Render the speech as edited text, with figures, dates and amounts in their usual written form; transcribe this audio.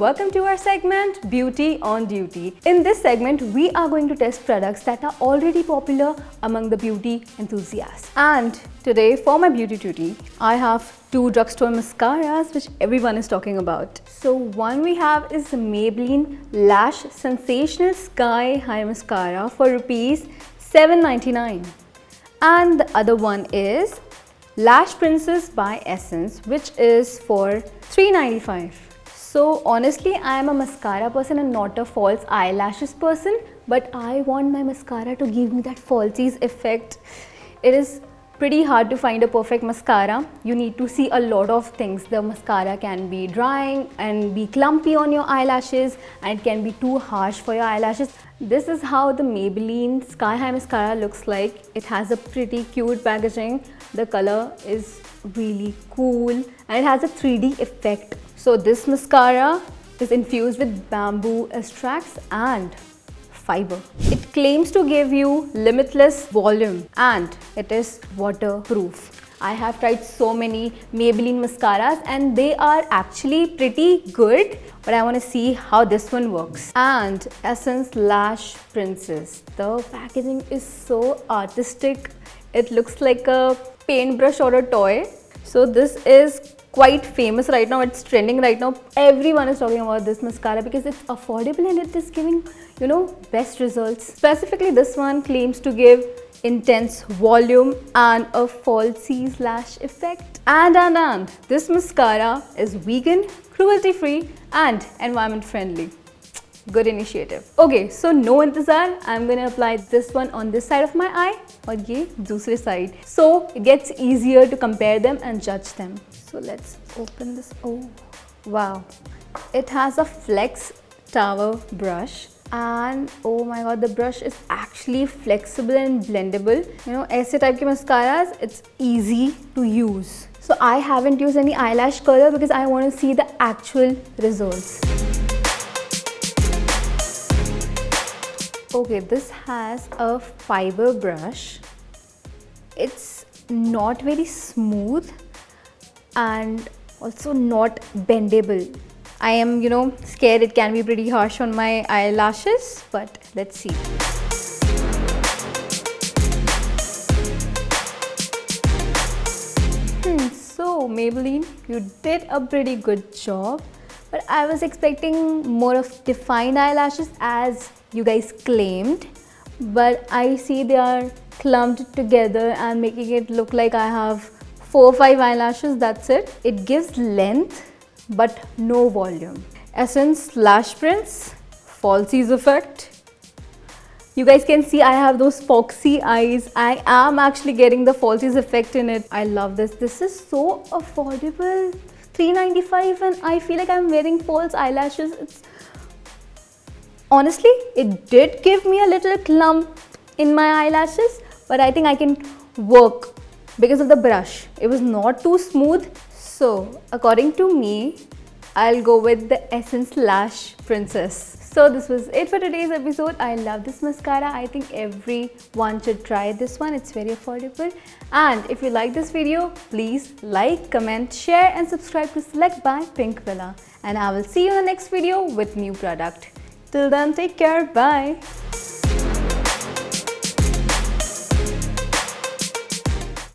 welcome to our segment Beauty on Duty. In this segment, we are going to test products that are already popular among the beauty enthusiasts. And today for my beauty duty, I have two drugstore mascaras which everyone is talking about. So one we have is Maybelline Lash Sensational Sky High Mascara for rupees 7.99, and the other one is Lash Princess by Essence, which is for 3.95. So honestly, I am a mascara person and not a false eyelashes person, but I want my mascara to give me that falsies effect. It is pretty hard to find a perfect mascara. You need to see a lot of things. The mascara can be drying and be clumpy on your eyelashes, and it can be too harsh for your eyelashes. This is how the Maybelline Sky High Mascara looks like. It has a pretty cute packaging. The color is really cool and it has a 3D effect. So this mascara is infused with bamboo extracts and fiber. It claims to give you limitless volume and it is waterproof. I have tried so many Maybelline mascaras and they are actually pretty good, but I want to see how this one works. And Essence Lash Princess. The packaging is so artistic. It looks like a paintbrush or a toy. So this is quite famous right now. It's trending right now. Everyone is talking about this mascara because it's affordable and it is giving, best results. Specifically, this one claims to give intense volume and a falsies lash effect. And this mascara is vegan, cruelty-free and environment friendly. Good initiative. Okay, so no intezar, I'm going to apply this one on this side of my eye or ye dusre side. So it gets easier to compare them and judge them. So let's open this. Oh, wow. It has a flex tower brush. And oh my god, the brush is actually flexible and blendable. Aise type ke mascaras, it's easy to use. So I haven't used any eyelash curler because I want to see the actual results. Okay, this has a fiber brush. It's not very smooth and also not bendable. I am, scared it can be pretty harsh on my eyelashes, but let's see. So Maybelline, you did a pretty good job, but I was expecting more of defined eyelashes as you guys claimed, but I see they are clumped together and making it look like I have 4 or 5 eyelashes. That's it. It gives length but no volume. Essence Lash Prince falsies effect. You guys can see I have those foxy eyes. I am actually getting the falsies effect in it. I love this. This is so affordable. 3.95 and I feel like I'm wearing false eyelashes. Honestly, it did give me a little clump in my eyelashes, but I think I can work because of the brush. It was not too smooth. So according to me, I'll go with the Essence Lash Princess. So this was it for today's episode. I love this mascara. I think everyone should try this one. It's very affordable. And if you like this video, please like, comment, share and subscribe to Select by Pink Villa. And I will see you in the next video with new product. Till then, take care. Bye.